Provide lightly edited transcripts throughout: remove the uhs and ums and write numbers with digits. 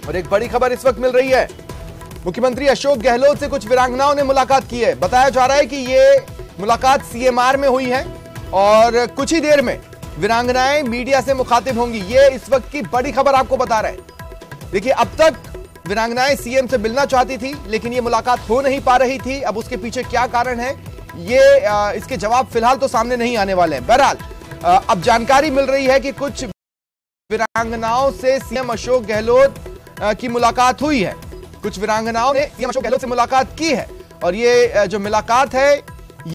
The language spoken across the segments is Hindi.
और एक बड़ी खबर इस वक्त मिल रही है, मुख्यमंत्री अशोक गहलोत से कुछ वीरांगनाओं ने मुलाकात की है। बताया जा रहा है कि ये मुलाकात सीएमआर में हुई है और कुछ ही देर में वीरांगनाएं मीडिया से मुखातिब होंगी। ये इस वक्त की बड़ी खबर आपको बता रहे हैं। देखिए, अब तक वीरांगनाएं सीएम से मिलना चाहती थी, लेकिन ये मुलाकात हो नहीं पा रही थी। अब उसके पीछे क्या कारण है, ये इसके जवाब फिलहाल तो सामने नहीं आने वाले हैं। बहरहाल अब जानकारी मिल रही है कि कुछ वीरांगनाओं से सीएम अशोक गहलोत की मुलाकात हुई है। कुछ वीरांगनाओं ने सीएम अशोक गहलोत से मुलाकात की है और ये जो मुलाकात है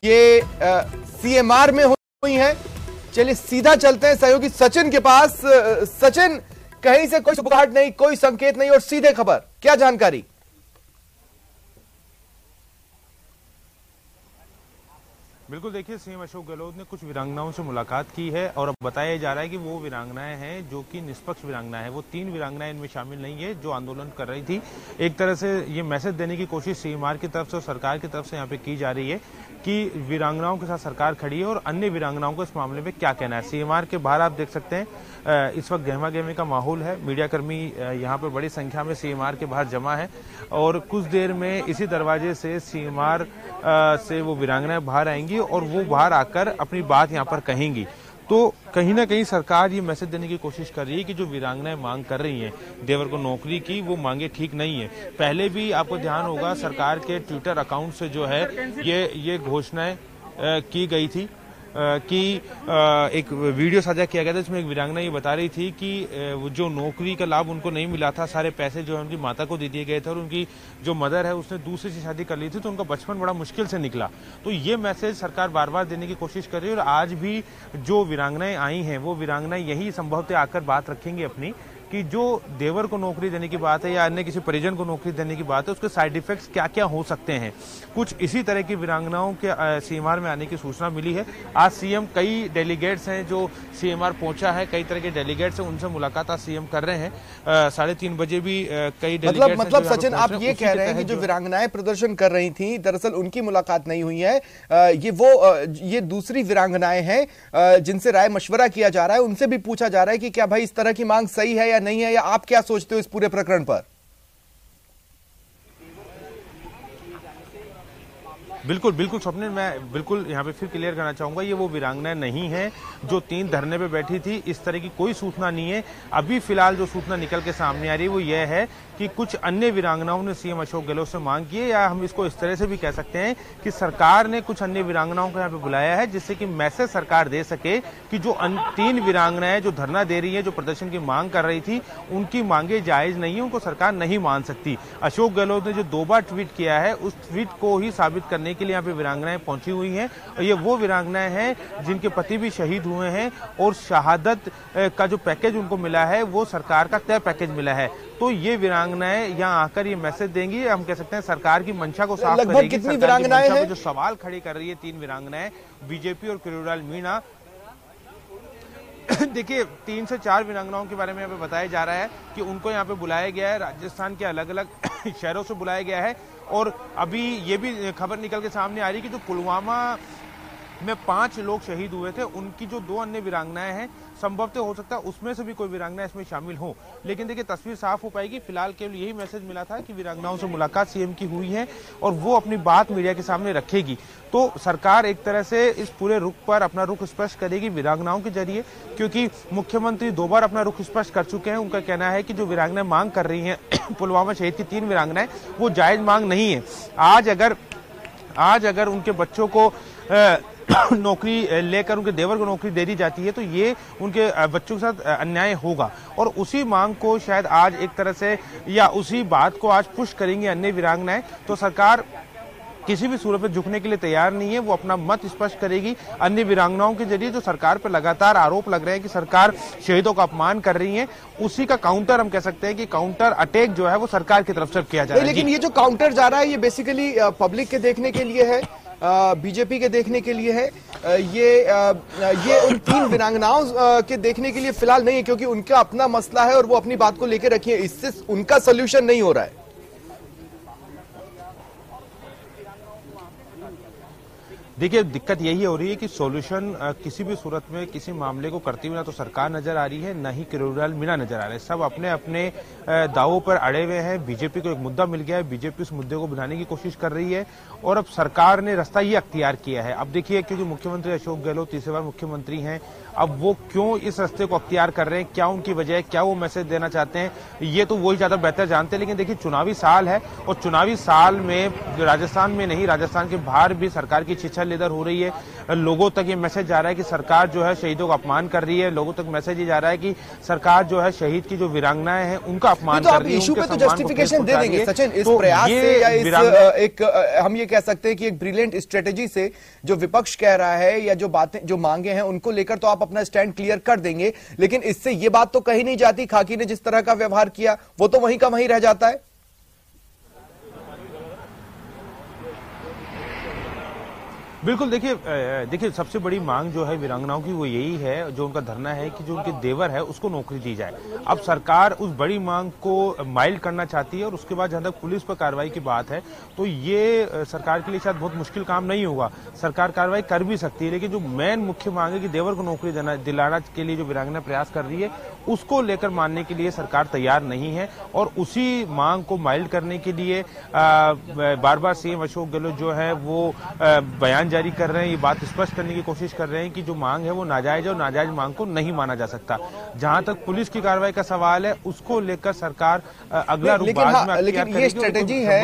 ये सीएमआर में हुई है। चलिए सीधा चलते हैं सहयोगी सचिन के पास। सचिन, कहीं से कोई सुबुगाहट नहीं, कोई संकेत नहीं और सीधे खबर, क्या जानकारी? बिल्कुल, देखिए, सीएम अशोक गहलोत ने कुछ वीरांगनाओं से मुलाकात की है और अब बताया जा रहा है कि वो वीरांगनाएं हैं जो कि निष्पक्ष वीरांगनाएं हैं। वो 3 वीरांगनाएं इनमें शामिल नहीं है जो आंदोलन कर रही थी। एक तरह से ये मैसेज देने की कोशिश सीएमआर की तरफ से और सरकार की तरफ से यहाँ पे की जा रही है कि वीरांगनाओं के साथ सरकार खड़ी है और अन्य वीरांगनाओं को इस मामले में क्या कहना है। सीएमआर के बाहर आप देख सकते हैं इस वक्त गहमा गहमी का माहौल है। मीडियाकर्मी यहाँ पर बड़ी संख्या में सीएमआर के बाहर जमा है और कुछ देर में इसी दरवाजे से सीएमआर से वो वीरांगनाएं बाहर आएंगी और वो बाहर आकर अपनी बात यहाँ पर कहेंगी। तो कहीं ना कहीं सरकार ये मैसेज देने की कोशिश कर रही है कि जो वीरांगनाएं मांग कर रही हैं देवर को नौकरी की, वो मांगे ठीक नहीं है। पहले भी आपको ध्यान होगा सरकार के ट्विटर अकाउंट से जो है ये घोषणाएं की गई थी कि एक वीडियो साझा किया गया था जिसमें एक वीरांगना ये बता रही थी कि जो नौकरी का लाभ उनको नहीं मिला था, सारे पैसे जो है उनकी माता को दे दिए गए थे और उनकी जो मदर है उसने दूसरी से शादी कर ली थी तो उनका बचपन बड़ा मुश्किल से निकला। तो ये मैसेज सरकार बार बार देने की कोशिश कर रही है और आज भी जो वीरांगनाएं आई हैं वो वीरांगनाएं यही संभवतः आकर बात रखेंगी अपनी कि जो देवर को नौकरी देने की बात है या अन्य किसी परिजन को नौकरी देने की बात है उसके साइड इफेक्ट्स क्या क्या हो सकते हैं। कुछ इसी तरह की वीरांगनाओं के सीएमआर में आने की सूचना मिली है। आज सीएम कई डेलीगेट्स हैं जो सीएमआर पहुंचा है, कई तरह के डेलीगेट्स हैं, उनसे मुलाकात आज सीएम कर रहे हैं। 3:30 बजे भी कई डेलीगेट्स मतलब सचिन, आप ये कह रहे हैं कि जो वीरांगनाएं प्रदर्शन कर रही थी दरअसल उनकी मुलाकात नहीं हुई है, ये दूसरी वीरांगनाएं हैं जिनसे राय मशवरा किया जा रहा है, उनसे भी पूछा जा रहा है कि क्या भाई इस तरह की मांग सही है या नहीं है, या आप क्या सोचते हो इस पूरे प्रकरण पर? बिल्कुल बिल्कुल स्वप्निल, मैं बिल्कुल यहाँ पे फिर क्लियर करना चाहूंगा, ये वो वीरांगनाएं नहीं है जो 3 धरने पे बैठी थी। इस तरह की कोई सूचना नहीं है। अभी फिलहाल जो सूचना निकल के सामने आ रही है वो ये है कि कुछ अन्य वीरांगनाओं ने सीएम अशोक गहलोत से मांग की है, या हम इसको इस तरह से भी कह सकते हैं कि सरकार ने कुछ अन्य वीरांगनाओं को यहाँ पे बुलाया है जिससे कि मैसेज सरकार दे सके कि जो 3 वीरांगनाएं जो धरना दे रही है, जो प्रदर्शन की मांग कर रही थी, उनकी मांगे जायज नहीं है, उनको सरकार नहीं मान सकती। अशोक गहलोत ने जो 2 बार ट्वीट किया है उस ट्वीट को ही साबित करने के लिए यहाँ पे वीरांगनाएं पहुंची हुई हैं और ये वो वीरांगनाएं हैं जिनके पति भी शहीद हुए हैं और शहादत का जो पैकेज उनको मिला है वो सरकार का तय पैकेज मिला है। तो ये वीरांगनाएं यहाँ आकर ये मैसेज देंगी, हम कह सकते हैं सरकार की मंशा को साफ करेगी। कितनी वीरांगनाएं हैं? जो सवाल खड़ी कर रही है 3 वीरांगनाएं, बीजेपी और किरोड़ीलाल मीणा। देखिए, 3 से 4 वीरांगनाओं के बारे में यहाँ पे बताया जा रहा है कि उनको यहाँ पे बुलाया गया है, राजस्थान के अलग अलग शहरों से बुलाया गया है। और अभी ये भी खबर निकल के सामने आ रही है कि जो पुलवामा में 5 लोग शहीद हुए थे, उनकी जो 2 अन्य वीरांगनाएं हैं, संभवतः हो सकता है उसमें से भी कोई वीरांगना इसमें शामिल हो। लेकिन देखिए, तस्वीर साफ हो पाएगी। फिलहाल केवल यही मैसेज मिला था कि वीरांगनाओं से मुलाकात सीएम की हुई है और वो अपनी बात मीडिया के सामने रखेगी। तो सरकार एक तरह से इस पूरे रुख पर अपना रुख स्पष्ट करेगी वीरांगनाओं के जरिए, क्योंकि मुख्यमंत्री 2 बार अपना रुख स्पष्ट कर चुके हैं। उनका कहना है कि जो वीरांगनाएं मांग कर रही हैं पुलवामा शहीद की 3 वीरांगनाएं, वो जायज मांग नहीं है। आज अगर उनके बच्चों को नौकरी लेकर उनके देवर को नौकरी दे दी जाती है तो ये उनके बच्चों के साथ अन्याय होगा और उसी मांग को शायद आज एक तरह से या उसी बात को आज पुश करेंगे अन्य वीरांगनाएं। तो सरकार किसी भी सूरत में झुकने के लिए तैयार नहीं है, वो अपना मत स्पष्ट करेगी अन्य वीरांगनाओं के जरिए। जो सरकार पर लगातार आरोप लग रहे हैं कि सरकार शहीदों का अपमान कर रही है, उसी का काउंटर हम कह सकते हैं कि काउंटर अटैक जो है वो सरकार की तरफ से किया जा रहा है। लेकिन ये जो काउंटर जा रहा है ये बेसिकली पब्लिक के देखने के लिए है, बीजेपी के देखने के लिए है, ये उन 3 वीरांगनाओं के देखने के लिए फिलहाल नहीं है, क्योंकि उनका अपना मसला है और वो अपनी बात को लेकर रखिए, इससे उनका सोल्यूशन नहीं हो रहा है। देखिए, दिक्कत यही हो रही है कि सॉल्यूशन किसी भी सूरत में किसी मामले को करती हुई ना तो सरकार नजर आ रही है, ना ही किरोड़ीलाल मीणा नजर आ रहे हैं। सब अपने अपने दावों पर अड़े हुए हैं। बीजेपी को एक मुद्दा मिल गया है, बीजेपी उस मुद्दे को बनाने की कोशिश कर रही है और अब सरकार ने रास्ता ये अख्तियार किया है। अब देखिए, क्योंकि मुख्यमंत्री अशोक गहलोत तीसरी बार मुख्यमंत्री हैं, अब वो क्यों इस रास्ते को अख्तियार कर रहे हैं, क्या उनकी वजह है, क्या वो मैसेज देना चाहते हैं, ये तो वही ज्यादा बेहतर जानते हैं। लेकिन देखिए, चुनावी साल है और चुनावी साल में राजस्थान में नहीं, राजस्थान के बाहर भी सरकार की छिछल लेदर हो रही है। लोगों तक ये मैसेज जा रहा है कि सरकार जो है शहीदों का अपमान कर रही है। लोगों तक मैसेज ये जा रहा है कि सरकार जो है शहीद की जो वीरांगनाएं हैं उनका अपमान कर रही है। इशू पे तो जस्टिफिकेशन दे देंगे सचिन, इस प्रयास से या इस एक हम ये कह सकते हैं कि एक ब्रिलियंट स्ट्रेटेजी से जो विपक्ष कह रहा है या जो बातें जो मांगे हैं उनको लेकर तो आप अपना स्टैंड क्लियर कर देंगे, लेकिन इससे ये बात तो कही नहीं जाती खाकी ने जिस तरह का व्यवहार किया वो तो वहीं का वहीं रह जाता है। बिल्कुल, देखिए सबसे बड़ी मांग जो है वीरांगनाओं की वो यही है, जो उनका धरना है कि जो उनके देवर है उसको नौकरी दी जाए। अब सरकार उस बड़ी मांग को माइल्ड करना चाहती है और उसके बाद जहां तक पुलिस पर कार्रवाई की बात है तो ये सरकार के लिए शायद बहुत मुश्किल काम नहीं होगा। सरकार कार्रवाई कर भी सकती है, लेकिन जो मेन मुख्य मांग है कि देवर को नौकरी दिलाना के लिए जो वीरांगना प्रयास कर रही है उसको लेकर मानने के लिए सरकार तैयार नहीं है। और उसी मांग को माइल्ड करने के लिए बार बार सीएम अशोक गहलोत जो है वो बयान जारी कर रहे हैं, ये बात स्पष्ट करने की कोशिश कर रहे हैं कि जो मांग है वो नाजायज है और नाजायज मांग को नहीं माना जा सकता। जहां तक पुलिस की कार्रवाई का सवाल है उसको लेकर सरकार अगला रुख बाद में लेकिन ये स्ट्रेटेजी है,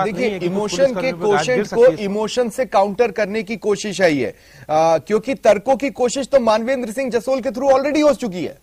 देखिए इमोशन के क्वोशेंट को इमोशन से काउंटर करने की कोशिश है ये, क्योंकि तर्कों की कोशिश तो मानवेंद्र सिंह जसोल के थ्रू ऑलरेडी हो चुकी है।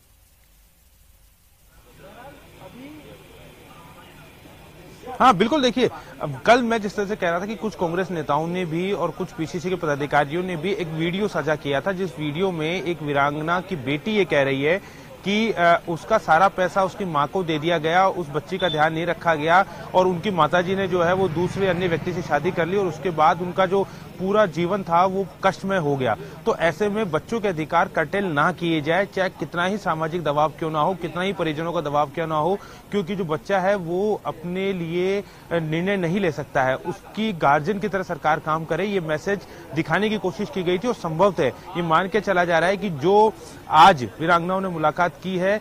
हाँ बिल्कुल, देखिए अब कल मैं जिस तरह से कह रहा था कि कुछ कांग्रेस नेताओं ने भी और कुछ पीसीसी के पदाधिकारियों ने भी एक वीडियो साझा किया था, जिस वीडियो में एक वीरांगना की बेटी ये कह रही है कि उसका सारा पैसा उसकी मां को दे दिया गया, उस बच्ची का ध्यान नहीं रखा गया और उनकी माताजी ने जो है वो दूसरे अन्य व्यक्ति से शादी कर ली और उसके बाद उनका जो पूरा जीवन था वो कष्टमय हो गया। तो ऐसे में बच्चों के अधिकार कर्टेल ना किए जाए, चाहे कितना ही सामाजिक दबाव क्यों ना हो, कितना ही परिजनों का दबाव क्यों ना हो, क्योंकि जो बच्चा है वो अपने लिए निर्णय नहीं ले सकता है, उसकी गार्जियन की तरह सरकार काम करे। ये मैसेज दिखाने की कोशिश की गई थी और संभवतः ये मान के चला जा रहा है कि जो आज वीरांगनाओं ने मुलाकात की है,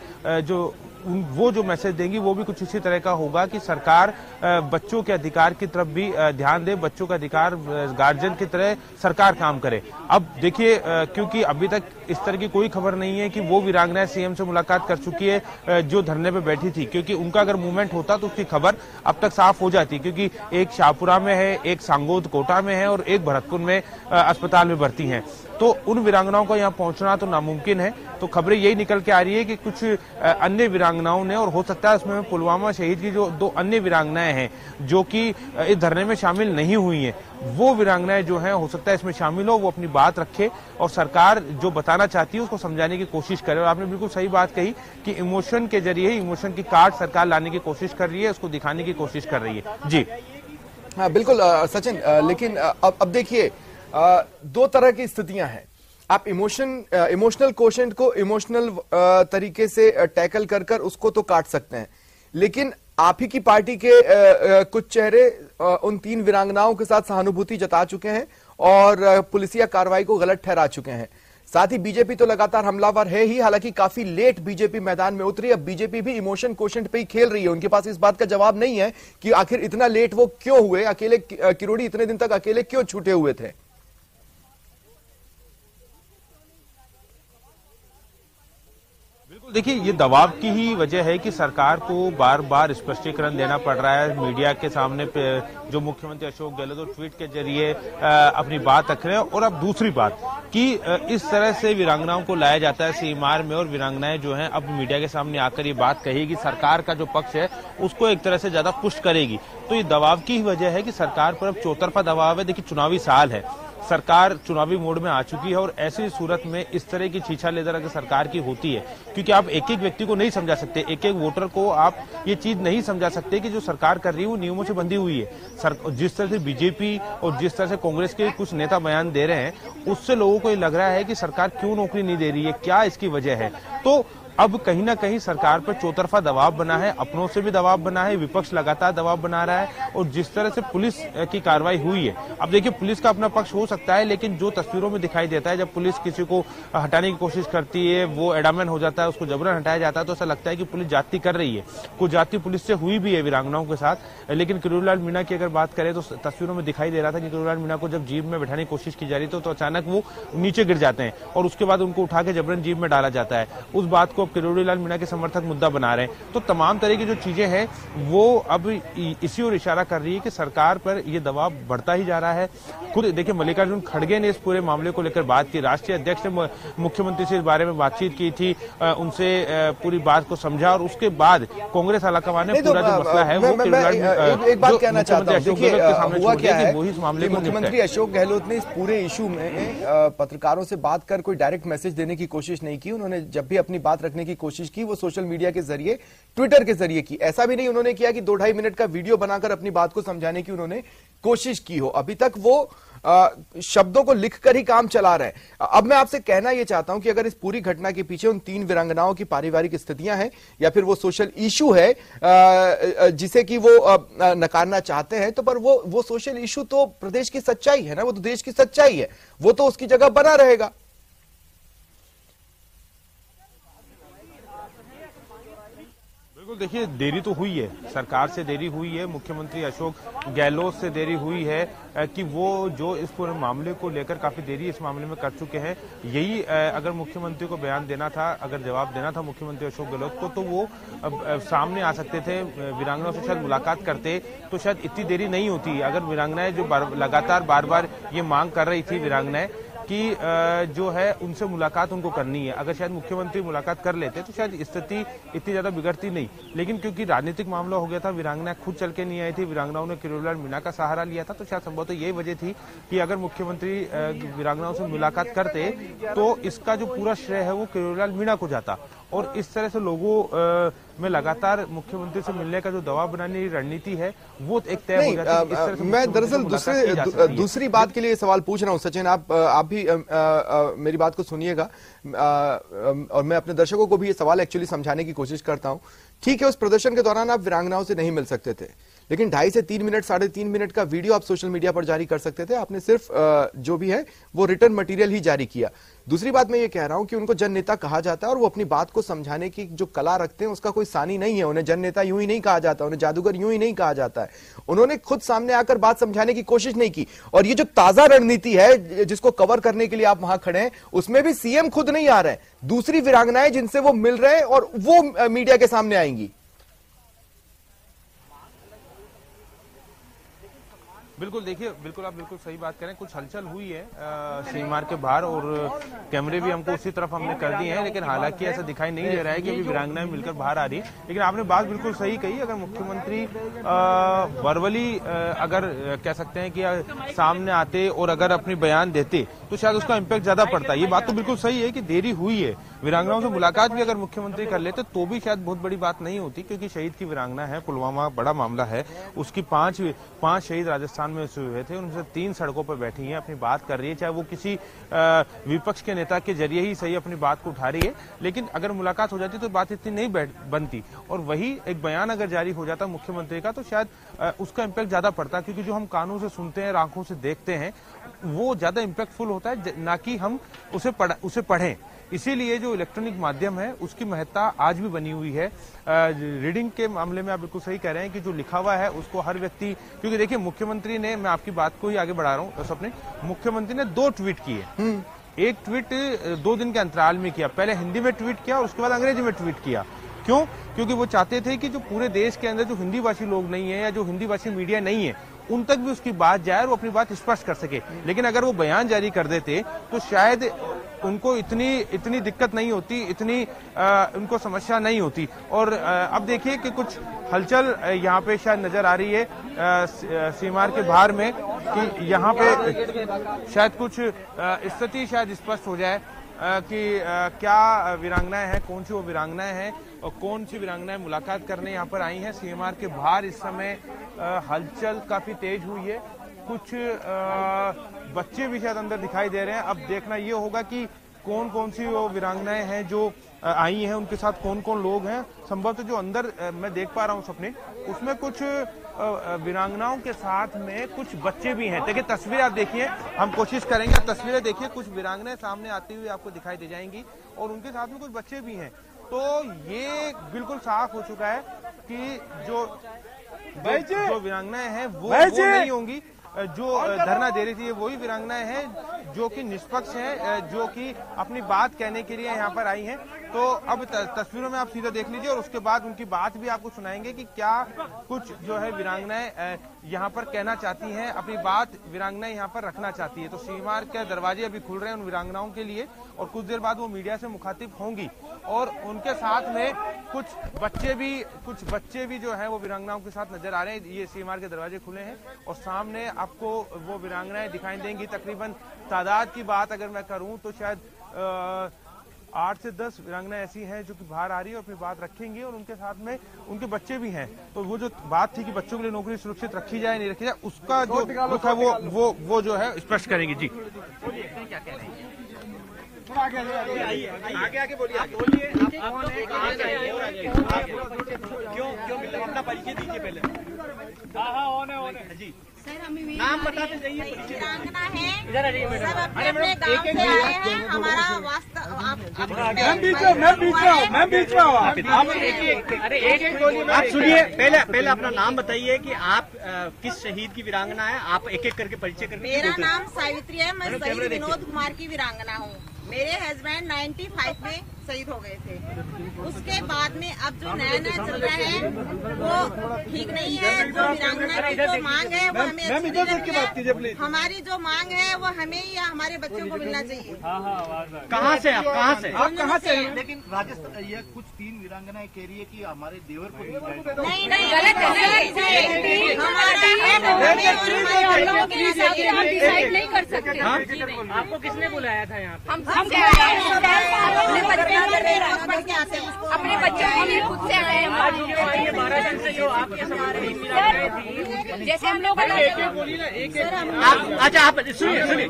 वो जो मैसेज देंगी वो भी कुछ इसी तरह का होगा कि सरकार बच्चों के अधिकार की तरफ भी ध्यान दे, बच्चों का अधिकार गार्जियन की तरह सरकार काम करे। अब देखिए, क्योंकि अभी तक इस तरह की कोई खबर नहीं है कि वो वीरांगना सीएम से मुलाकात कर चुकी है जो धरने पे बैठी थी, क्योंकि उनका अगर मूवमेंट होता तो उसकी खबर अब तक साफ हो जाती, क्योंकि एक शाहपुरा में है, एक सांगोद कोटा में है और एक भरतपुर में अस्पताल में भर्ती हैं। तो उन वीरांगनाओं का यहाँ पहुंचना तो नामुमकिन है। तो खबरें यही निकल के आ रही है कि कुछ अन्य वीरांगनाओं ने, और हो सकता है उसमें पुलवामा शहीद की जो 2 अन्य वीरांगनाएं हैं जो कि इस धरने में शामिल नहीं हुई हैं, वो वीरांगनाएं जो हैं हो सकता है इसमें शामिल हो, वो अपनी बात रखे और सरकार जो बताना चाहती है उसको समझाने की कोशिश करे। और आपने बिल्कुल सही बात कही कि इमोशन के जरिए, इमोशन की कार्ड सरकार लाने की कोशिश कर रही है, उसको दिखाने की कोशिश कर रही है। जी हाँ बिल्कुल सचिन, लेकिन अब देखिए 2 तरह की स्थितियां हैं। आप इमोशनल क्वोशेंट को इमोशनल तरीके से टैकल कर उसको तो काट सकते हैं, लेकिन आप ही की पार्टी के कुछ चेहरे उन 3 वीरांगनाओं के साथ सहानुभूति जता चुके हैं और पुलिसिया कार्रवाई को गलत ठहरा चुके हैं। साथ ही बीजेपी तो लगातार हमलावर है ही, हालांकि काफी लेट बीजेपी मैदान में उतरी। अब बीजेपी भी इमोशन क्वोशेंट पे ही खेल रही है, उनके पास इस बात का जवाब नहीं है कि आखिर इतना लेट वो क्यों हुए, अकेले किरोड़ी इतने दिन तक अकेले क्यों छूटे हुए थे। देखिए, ये दबाव की ही वजह है कि सरकार को बार बार स्पष्टीकरण देना पड़ रहा है मीडिया के सामने पे। जो मुख्यमंत्री अशोक गहलोत ट्वीट के जरिए अपनी बात रख रहे हैं। और अब दूसरी बात कि इस तरह से वीरांगनाओं को लाया जाता है सीएमआर में और वीरांगनाएं जो हैं अब मीडिया के सामने आकर ये बात कहेगी, सरकार का जो पक्ष है उसको एक तरह से ज्यादा पुश करेगी। तो ये दबाव की ही वजह है कि सरकार पर अब चौतरफा दबाव है। देखिए, चुनावी साल है, सरकार चुनावी मोड में आ चुकी है और ऐसी सूरत में इस तरह की छीछा लेदर अगर सरकार की होती है, क्योंकि आप एक एक व्यक्ति को नहीं समझा सकते, एक एक वोटर को आप ये चीज नहीं समझा सकते कि जो सरकार कर रही है वो नियमों से बंधी हुई है। जिस तरह से बीजेपी और जिस तरह से कांग्रेस के कुछ नेता बयान दे रहे हैं, उससे लोगों को ये लग रहा है कि सरकार क्यों नौकरी नहीं दे रही है, क्या इसकी वजह है। तो अब कहीं ना कहीं सरकार पर चौतरफा दबाव बना है, अपनों से भी दबाव बना है, विपक्ष लगातार दबाव बना रहा है। और जिस तरह से पुलिस की कार्रवाई हुई है, अब देखिए पुलिस का अपना पक्ष हो सकता है, लेकिन जो तस्वीरों में दिखाई देता है जब पुलिस किसी को हटाने की कोशिश करती है, वो एडामेंट हो जाता है, उसको जबरन हटाया जाता है, तो ऐसा लगता है कि पुलिस जाति कर रही है। कुछ जाति पुलिस से हुई भी है वीरांगनाओं के साथ। लेकिन किरोड़ीलाल मीणा की अगर बात करें तो तस्वीरों में दिखाई दे रहा था कि किरोड़ीलाल मीणा को जब जीप में बैठाने की कोशिश की जा रही तो अचानक वो नीचे गिर जाते हैं और उसके बाद उनको उठा के जबरन जीप में डाला जाता है। उस बात को अब किरोड़ीलाल मीणा के समर्थक मुद्दा बना रहे हैं। तो तमाम तरह की जो चीजें हैं वो अब इसी ओर इशारा कर रही है कि सरकार पर यह दबाव बढ़ता ही जा रहा है। खुद देखिए मल्लिकार्जुन खड़गे ने इस पूरे मामले को लेकर बात की, राष्ट्रीय अध्यक्ष ने मुख्यमंत्री से इस बारे में बातचीत की थी, उनसे पूरी बात को समझा और उसके बाद कांग्रेस आलाकमान ने पूरा जो मसला है वो एक बात कहना चाहता हूं। देखिए हुआ क्या है कि मुख्यमंत्री अशोक गहलोत ने इस पूरे इशू में पत्रकारों से बात कर कोई डायरेक्ट मैसेज देने की कोशिश नहीं की। उन्होंने जब भी अपनी बात रखने की कोशिश की वो सोशल मीडिया के जरिए, ट्विटर के जरिए की। ऐसा भी नहीं उन्होंने किया कि 2-2.5 मिनट का वीडियो बनाकर अपनी बात को समझाने की उन्होंने कोशिश की हो। अभी तक वो शब्दों को लिखकर ही काम चला रहे हैं। अब मैं आपसे कहना यह चाहता हूं कि अगर इस पूरी घटना के पीछे उन 3 वीरांगनाओं की पारिवारिक स्थितियां हैं या फिर वो सोशल इशू है जिसे कि वो नकारना चाहते हैं, तो पर वो सोशल इशू तो प्रदेश की सच्चाई है ना, वो तो देश की सच्चाई है, वो तो उसकी जगह बना रहेगा। देखिए देरी तो हुई है, सरकार से देरी हुई है, मुख्यमंत्री अशोक गहलोत से देरी हुई है कि वो जो इस पूरे मामले को लेकर काफी देरी इस मामले में कर चुके हैं। यही अगर मुख्यमंत्री को बयान देना था, अगर जवाब देना था मुख्यमंत्री अशोक गहलोत को, तो वो सामने आ सकते थे, वीरांगनाओं से शायद मुलाकात करते तो शायद इतनी देरी नहीं होती। अगर वीरांगनाएं जो लगातार बार बार ये मांग कर रही थी वीरांगनाएं कि जो है उनसे मुलाकात उनको करनी है, अगर शायद मुख्यमंत्री मुलाकात कर लेते तो शायद स्थिति इतनी ज्यादा बिगड़ती नहीं। लेकिन क्योंकि राजनीतिक मामला हो गया था, वीरांगना खुद चल के नहीं आई थी, वीरांगनाओं ने किरोड़ीलाल मीणा का सहारा लिया था, तो शायद संभवतः यही वजह थी कि अगर मुख्यमंत्री वीरांगनाओं से मुलाकात करते तो इसका जो पूरा श्रेय है वो किरोड़ीलाल मीणा को जाता। और इस तरह से लोगों में लगातार मुख्यमंत्री से मिलने का जो दबाव बनाने की रणनीति है वो एक तय हो जाती है। मैं दरअसल दूसरी बात के लिए सवाल पूछ रहा हूं सचिन, आप भी मेरी बात को सुनिएगा और मैं अपने दर्शकों को भी ये सवाल एक्चुअली समझाने की कोशिश करता हूं। ठीक है, उस प्रदर्शन के दौरान आप वीरांगनाओं से नहीं मिल सकते थे, लेकिन 2.5 से 3 मिनट 3.5 मिनट का वीडियो आप सोशल मीडिया पर जारी कर सकते थे। आपने सिर्फ जो भी है वो रिटर्न मटेरियल ही जारी किया। दूसरी बात मैं ये कह रहा हूं कि उनको जन नेता कहा जाता है और वो अपनी बात को समझाने की जो कला रखते हैं उसका कोई सानी नहीं है। उन्हें जन नेता यूं ही नहीं कहा जाता, उन्हें जादूगर यूं ही नहीं कहा जाता है। उन्होंने खुद सामने आकर बात समझाने की कोशिश नहीं की। और ये जो ताजा रणनीति है जिसको कवर करने के लिए आप वहां खड़े हैं, उसमें भी सीएम खुद नहीं आ रहे हैं, दूसरी वीरांगनाएं जिनसे वो मिल रहे हैं और वो मीडिया के सामने आएंगी। बिल्कुल, देखिए बिल्कुल आप बिल्कुल सही बात करें, कुछ हलचल हुई है सीमार के बाहर और कैमरे भी हमको उसी तरफ हमने कर दिए हैं, लेकिन हालांकि ऐसा दिखाई नहीं दे रहा है कि अभी वीरांगनाएं मिलकर बाहर आ रही है। लेकिन आपने बात बिल्कुल सही कही, अगर मुख्यमंत्री वर्बली अगर कह सकते हैं कि सामने आते और अगर अपनी बयान देते तो शायद उसका इम्पैक्ट ज्यादा पड़ता है। ये बात तो बिल्कुल सही है कि देरी हुई है, वीरांगनाओं से मुलाकात भी अगर मुख्यमंत्री कर लेते तो भी शायद बहुत बड़ी बात नहीं होती, क्योंकि शहीद की वीरांगना है, पुलवामा बड़ा मामला है, उसकी 5 शहीद राजस्थान में हुए थे, उनसे 3 सड़कों पर बैठी हैं, अपनी बात कर रही है, चाहे वो किसी विपक्ष के नेता के जरिए ही सही अपनी बात को उठा रही है। लेकिन अगर मुलाकात हो जाती तो बात इतनी नहीं बनती, और वही एक बयान अगर जारी हो जाता मुख्यमंत्री का तो शायद उसका इम्पैक्ट ज्यादा पड़ता, क्योंकि जो हम कानों से सुनते हैं, आंखों से देखते हैं, वो ज्यादा इम्पैक्टफुल होता है, ना कि हम उसे पढ़ें। इसीलिए जो इलेक्ट्रॉनिक माध्यम है उसकी महत्ता आज भी बनी हुई है। रीडिंग के मामले में आप बिल्कुल सही कह रहे हैं कि जो लिखा हुआ है उसको हर व्यक्ति, क्योंकि देखिए मुख्यमंत्री ने, मैं आपकी बात को ही आगे बढ़ा रहा हूँ स्वप्ने, मुख्यमंत्री ने 2 ट्वीट किए। एक ट्वीट 2 दिन के अंतराल में किया, पहले हिंदी में ट्वीट किया और उसके बाद अंग्रेजी में ट्वीट किया। क्यों? क्योंकि वो चाहते थे कि जो पूरे देश के अंदर जो हिंदी भाषी लोग नहीं है या जो हिंदी भाषी मीडिया नहीं है उन तक भी उसकी बात जाए और वो अपनी बात स्पष्ट कर सके। लेकिन अगर वो बयान जारी कर देते तो शायद उनको इतनी दिक्कत नहीं होती, इतनी उनको समस्या नहीं होती। और अब देखिए कि कुछ हलचल यहाँ पे शायद नजर आ रही है सीमार के बाहर में, कि यहाँ पे शायद कुछ स्थिति शायद स्पष्ट हो जाए कि क्या वीरांगनाएं हैं, कौन सी वो वीरांगनाएं हैं और कौन सी वीरांगनाएं मुलाकात करने यहाँ पर आई हैं। सीएमआर के बाहर इस समय हलचल काफी तेज हुई है, कुछ बच्चे भी शायद अंदर दिखाई दे रहे हैं। अब देखना ये होगा कि कौन कौन सी वो वीरांगनाएं हैं जो आई हैं, उनके साथ कौन कौन लोग हैं। संभवतः जो अंदर मैं देख पा रहा हूँ सपने, उसमें कुछ वीरांगनाओं के साथ में कुछ बच्चे भी हैं। देखिए तस्वीर आप देखिए, हम कोशिश करेंगे, आप तस्वीरें देखिए, कुछ वीरांगनाएं सामने आती हुई आपको दिखाई दे जाएंगी और उनके साथ में कुछ बच्चे भी हैं। तो ये बिल्कुल साफ हो चुका है कि जो वीरांगनाएं हैं वो नहीं होंगी। जो धरना दे रही थी वही वीरांगनाएं हैं जो कि निष्पक्ष हैं, जो कि अपनी बात कहने के लिए यहाँ पर आई हैं। तो अब तस्वीरों में आप सीधा देख लीजिए और उसके बाद उनकी बात भी आपको सुनाएंगे कि क्या कुछ जो है वीरांगनाएं यहाँ पर कहना चाहती हैं, अपनी बात वीरांगनाएं यहाँ पर रखना चाहती है। तो सीमार के दरवाजे अभी खुल रहे हैं उन वीरांगनाओं के लिए और कुछ देर बाद वो मीडिया से मुखातिब होंगी और उनके साथ में कुछ बच्चे भी जो है वो वीरांगनाओं के साथ नजर आ रहे हैं। ये सीमार के दरवाजे खुले हैं और सामने आपको वो वीरांगनाएं दिखाई देंगी। तकरीबन तादाद की बात अगर मैं करूं तो शायद 8 से 10 वीरांगनाएं ऐसी हैं जो कि बाहर आ रही है और अपनी बात रखेंगी और उनके साथ में उनके बच्चे भी हैं। तो वो जो बात थी कि बच्चों के लिए नौकरी सुरक्षित रखी जाए नहीं रखी जाए, उसका जो रुख है वो जो है स्पष्ट करेंगे। जी क्या कह रहे हैं? आगे बोलिए, आप बोलिए, क्यों अपना परिचय दीजिए पहले। हाँ जी, सर हमें नाम बताते जाइए। वीरांगना है, सब अपने गांव से आए हैं। हमारा वास्तव आप सुनिए, पहले अपना नाम बताइए कि आप किस शहीद की वीरांगना है। आप एक एक करके परिचय करके। मेरा नाम सावित्री है, मैं शहीद विनोद कुमार की वीरांगना हूँ। मेरे हस्बैंड 95 में शहीद हो गए थे। उसके बाद में अब जो नया चल रहा है वो ठीक नहीं है। जो वीरांगना की जो मांग है वो हमें अच्छी नहीं लगती है। हमारी जो मांग है वो हमें या हमारे बच्चों को मिलना चाहिए। कहाँ से आप कहाँ से लेकिन राजस्थान ये कुछ 3 वीरांगनाएं कह रही है कि हमारे देवर को नहीं गलत है। डिसाइड नहीं कर सकते। आपको किसने बुलाया था यहाँ पे? हम अपने बच्चों को भी खुद से आए हैं। 12 दिन से जो आपके जैसे हम लोग अच्छा आप सुनिए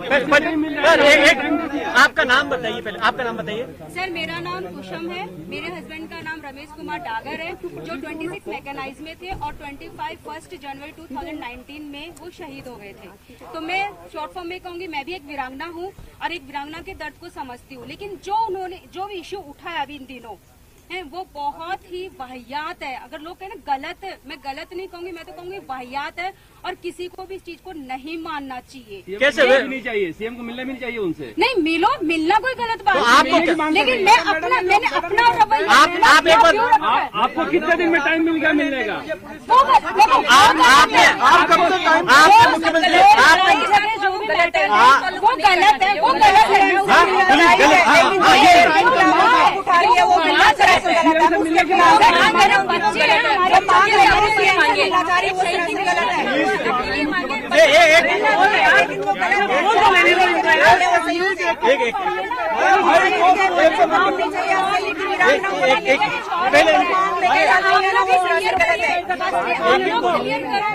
आपका नाम बताइए, पहले आपका नाम बताइए। सर मेरा नाम कुशम है, मेरे हस्बैंड का नाम रमेश कुमार डागर है, जो 26 मैकेनाइज में थे और 25 1 जनवरी 2019 में वो शहीद हो गए थे। तो मैं शॉर्ट फॉर्म में कहूंगी, मैं भी एक वीरांगना हूँ और एक वीरांगना के दर्द को समझती हूँ। लेकिन जो भी इश्यू उठाया अभी इन दिनों है वो बहुत ही वाहियात है। अगर लोग कहें ना गलत, मैं गलत नहीं कहूंगी, मैं तो कहूंगी वाहियात है और किसी को भी इस चीज को नहीं मानना चाहिए। कैसे नहीं चाहिए? सीएम को मिलना भी नहीं चाहिए उनसे। नहीं मिलना कोई गलत बात नहीं, लेकिन मैंने अपना रवैया। आप एक बार आपको कितने दिन में टाइम मिल गया मिलने का? वो गलत है, वो गलत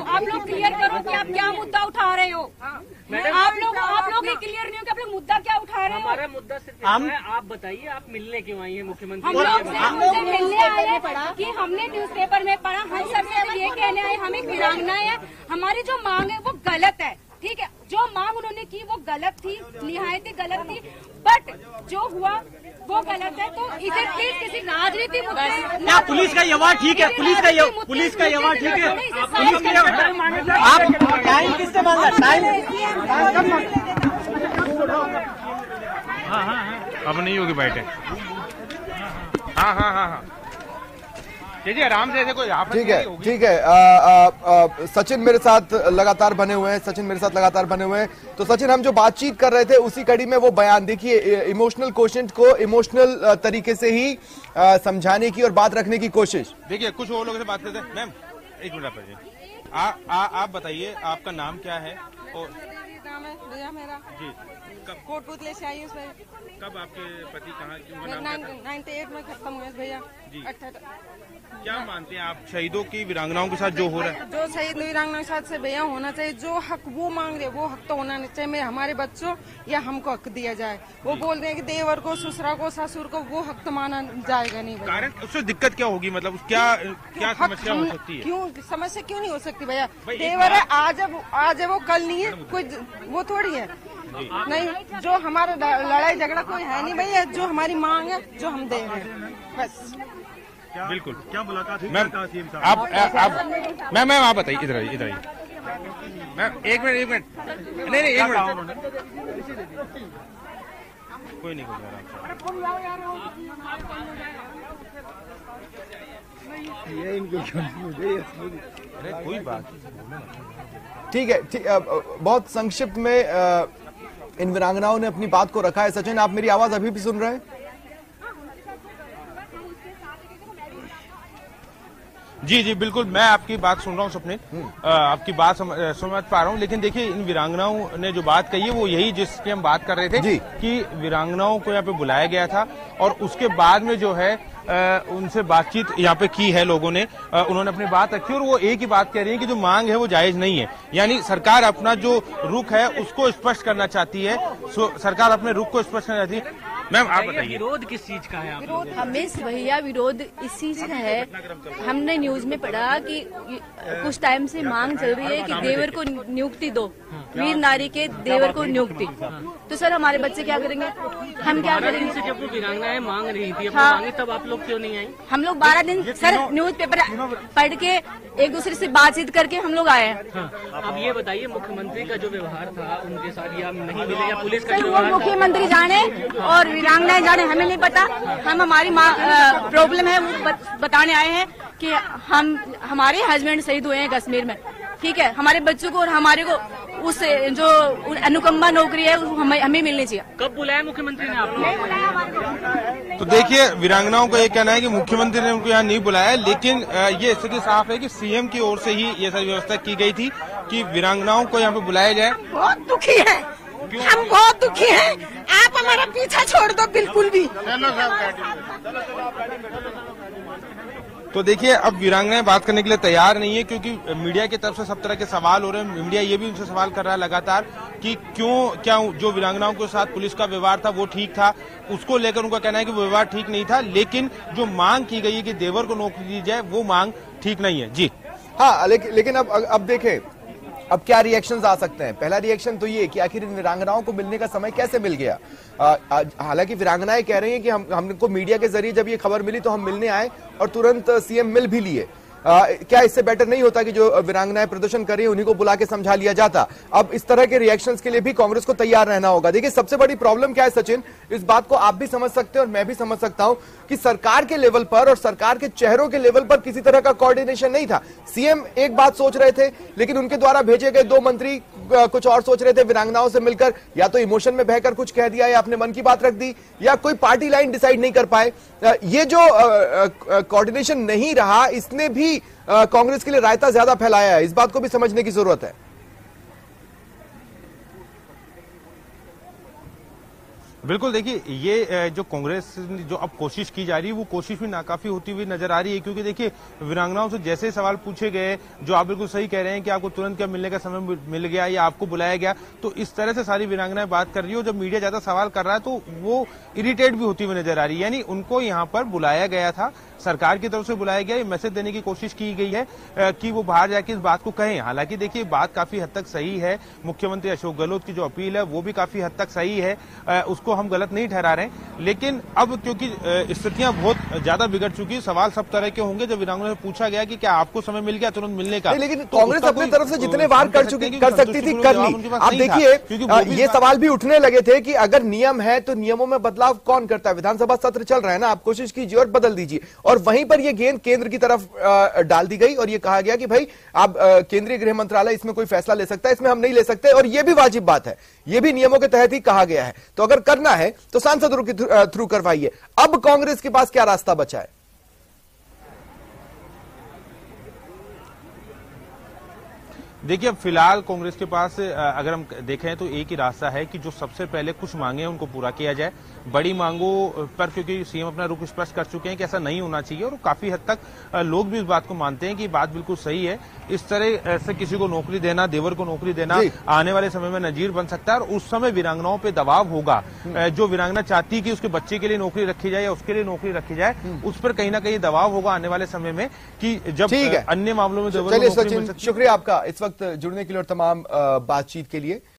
आप लोग क्लियर करो कि आप क्या मुद्दा उठा रहे हो। आप लोग ये क्लियर नहीं हो कि आप लोग मुद्दा क्या उठा रहे हो। हमारा मुद्दा सिर्फ आप बताइए, आप मिलने क्यों आई है मुख्यमंत्री? हम लोग मिलने आए कि हमने न्यूज़पेपर में पढ़ा, हम सबसे ये कहने आए हम एक वीरांगना है, हमारी जो मांग है वो गलत है। ठीक है, जो मांग उन्होंने की वो गलत थी, निहायत ही गलत थी, बट जो हुआ वो गलत है। तो इसे प्लीज किसी राजनीति क्या पुलिस का यवार ठीक है? पुलिस का यवार ठीक है? पुलिस का आप टाइम किससे मांगा? हाँ अब नहीं होगी बैठे। हाँ जी आराम से, कोई ठीक है। सचिन मेरे साथ लगातार बने हुए हैं। तो सचिन, हम जो बातचीत कर रहे थे उसी कड़ी में वो बयान देखिए, इमोशनल क्वेश्चन को इमोशनल तरीके से ही समझाने की और बात रखने की कोशिश। देखिए कुछ और लोगों से बात करते हैं। मैम एक मिनट पर आप बताइए, आपका नाम क्या है? और नाम है मेरा जी, कोटपुतले से आई हूँ। कब आपके पति कहाँ 98 में खत्म हुए भैया। क्या मानते हैं आप शहीदों की वीरांगनाओं के साथ जो हो रहा है? जो शहीद वीरांगनाओं के साथ से भैया होना चाहिए, जो हक वो मांग रहे वो हक तो होना नहीं चाहिए। हमारे बच्चों या हमको हक दिया जाए। वो बोल रहे हैं कि देवर को, ससुरा को, ससुर को वो हक तो माना जाएगा नहीं। कारण उससे दिक्कत क्या होगी, मतलब क्या समस्या हो सकती है? क्यों समस्या क्यों नहीं हो सकती भैया? देवर है, आज है वो कल नहीं है, कोई वो थोड़ी है। नहीं, जो हमारा लड़ाई झगड़ा कोई है नहीं भैया, जो हमारी मांग है जो हम दे रहे हैं बस। बिल्कुल। क्या मुलाकात हुई? मैम आप मैम आप बताइए, इधर आइए मैम। एक मिनट नहीं एक मिनट, कोई नहीं अरे कोई बात ठीक है। बहुत संक्षिप्त में इन वीरांगनाओं ने अपनी बात को रखा है। सचिन, आप मेरी आवाज अभी भी सुन रहे हैं? जी बिल्कुल, मैं आपकी बात सुन रहा हूँ सपने, आपकी बात समझ पा रहा हूँ। लेकिन देखिए, इन वीरांगनाओं ने जो बात कही है वो यही जिसकी हम बात कर रहे थे कि वीरांगनाओं को यहाँ पे बुलाया गया था और उसके बाद में जो है उनसे बातचीत यहाँ पे की है लोगों ने। उन्होंने अपनी बात रखी और वो एक ही बात कह रही है कि जो मांग है वो जायज नहीं है। यानी सरकार अपना जो रुख है उसको स्पष्ट करना चाहती है। सरकार अपने रुख को स्पष्ट करना चाहती है। मैम आप बताइए, विरोध किस चीज का है? विरोध हमें भैया विरोध इस चीज का है। हमने न्यूज में पढ़ा कि कुछ टाइम से मांग चल रही है कि देवर को नियुक्ति दो, वीर नारी के देवर को नियुक्ति। तो सर हमारे बच्चे क्या करेंगे? हम क्या करेंगे? जब वो वीरांगनाएं मांग रही थी, मांगे, तब आप लोग क्यों नहीं आई? हम लोग 12 दिन सर न्यूज पेपर पढ़ के एक दूसरे से बातचीत करके हम लोग आए हैं। अब ये बताइए, मुख्यमंत्री का जो व्यवहार था उनके साथ या नहीं मिले, या पुलिस का सर वो मुख्यमंत्री जाने और वीरांगनाएं जाने, हमें नहीं पता। हम हमारी प्रॉब्लम है वो बताने आए हैं कि हमारे हस्बैंड शहीद हुए हैं कश्मीर में, ठीक है। हमारे बच्चों को और हमारे को उस जो अनुकंपा नौकरी है हमें मिलनी चाहिए। कब बुलाया मुख्यमंत्री ने आपको? तो देखिए, वीरांगनाओं का ये कहना है कि मुख्यमंत्री ने उनको यहाँ नहीं बुलाया, लेकिन ये स्थिति साफ है कि सीएम की ओर से ही ये सारी व्यवस्था की गई थी कि वीरांगनाओं को यहाँ पे बुलाया जाए। बहुत दुखी है, हम बहुत दुखी हैं। आप हमारा पीछा छोड़ दो बिल्कुल भी। तो देखिए, अब वीरांगनाएं बात करने के लिए तैयार नहीं है क्योंकि मीडिया की तरफ से सब तरह के सवाल हो रहे हैं। मीडिया ये भी उनसे सवाल कर रहा है लगातार कि क्या जो वीरांगनाओं के साथ पुलिस का व्यवहार था वो ठीक था। उसको लेकर उनका कहना है कि वो व्यवहार ठीक नहीं था, लेकिन जो मांग की गई है कि देवर को नौकरी दी जाए वो मांग ठीक नहीं है। जी हाँ, लेकिन अब देखें अब क्या रिएक्शंस आ सकते हैं। पहला रिएक्शन तो ये कि आखिर इन वीरांगनाओं को मिलने का समय कैसे मिल गया। हालांकि वीरांगनाएं कह रही हैं कि हमको मीडिया के जरिए जब ये खबर मिली तो हम मिलने आए और तुरंत सीएम मिल भी लिए। क्या इससे बेटर नहीं होता कि जो वीरांगनाएं प्रदर्शन कर रही हैं उन्हीं को बुला के समझा लिया जाता। अब इस तरह के रिएक्शंस के लिए भी कांग्रेस को तैयार रहना होगा। देखिए, सबसे बड़ी प्रॉब्लम क्या है सचिन, इस बात को आप भी समझ सकते हैं और मैं भी समझ सकता हूं कि सरकार के लेवल पर और सरकार के चेहरों के लेवल पर किसी तरह का कोऑर्डिनेशन नहीं था। सीएम एक बात सोच रहे थे, लेकिन उनके द्वारा भेजे गए 2 मंत्री कुछ और सोच रहे थे। वीरांगनाओं से मिलकर या तो इमोशन में बहकर कुछ कह दिया या अपने मन की बात रख दी या कोई पार्टी लाइन डिसाइड नहीं कर पाए। ये जो कोऑर्डिनेशन नहीं रहा, इसने भी कांग्रेस के लिए रायता ज्यादा फैलाया है। इस बात को भी समझने की जरूरत है। बिल्कुल, देखिए ये जो कांग्रेस जो अब कोशिश की जा रही है वो कोशिश भी नाकाफी होती हुई नजर आ रही है, क्योंकि देखिए वीरांगनाओं से जैसे सवाल पूछे गए, जो आप बिल्कुल सही कह रहे हैं कि आपको तुरंत क्या मिलने का समय मिल गया या आपको बुलाया गया, तो इस तरह से सारी वीरांगनाएं बात कर रही है। और जब मीडिया ज्यादा सवाल कर रहा है तो वो इरिटेट भी होती हुई नजर आ रही है। यानी उनको यहाँ पर बुलाया गया था, सरकार की तरफ से बुलाया गया, ये मैसेज देने की कोशिश की गई है कि वो बाहर जाके इस बात को कहें। हालांकि देखिए, बात काफी हद तक सही है। मुख्यमंत्री अशोक गहलोत की जो अपील है वो भी काफी हद तक सही है, उसको हम गलत नहीं ठहरा रहे। लेकिन अब क्योंकि स्थितियां बहुत ज्यादा बिगड़ चुकी, सवाल सब तरह के होंगे। जब वीरांगनाओं से पूछा गया कि क्या आपको समय मिल गया तुरंत मिलने का, लेकिन कांग्रेस अपनी तरफ से जितने वार कर सकती थी कर ली। आप देखिए, ये सवाल भी उठने लगे थे कि अगर नियम है तो नियमों में बदलाव कौन करता है। विधानसभा सत्र चल रहा है ना, आप कोशिश कीजिए और बदल दीजिए। और वहीं पर यह गेंद केंद्र की तरफ डाल दी गई और यह कहा गया कि भाई आप केंद्रीय गृह मंत्रालय इसमें कोई फैसला ले सकता है, इसमें हम नहीं ले सकते। और यह भी वाजिब बात है, यह भी नियमों के तहत ही कहा गया है। तो अगर करना है तो सांसदों के थ्रू करवाइए। अब कांग्रेस के पास क्या रास्ता बचा है? देखिए, अब फिलहाल कांग्रेस के पास अगर हम देखें तो एक ही रास्ता है कि जो सबसे पहले कुछ मांगे हैं उनको पूरा किया जाए। बड़ी मांगों पर क्योंकि सीएम अपना रुख स्पष्ट कर चुके हैं कि ऐसा नहीं होना चाहिए, और काफी हद तक लोग भी इस बात को मानते हैं कि बात बिल्कुल सही है। इस तरह से किसी को नौकरी देना, देवर को नौकरी देना आने वाले समय में नजीर बन सकता है, और उस समय वीरांगनाओं पे दबाव होगा। जो वीरांगना चाहती है कि उसके बच्चे के लिए नौकरी रखी जाए या उसके लिए नौकरी रखी जाए, उस पर कहीं ना कहीं दबाव होगा आने वाले समय में कि जब अन्य मामलों में। चलिए सचिन, शुक्रिया आपका इस वक्त जुड़ने के लिए और तमाम बातचीत के लिए।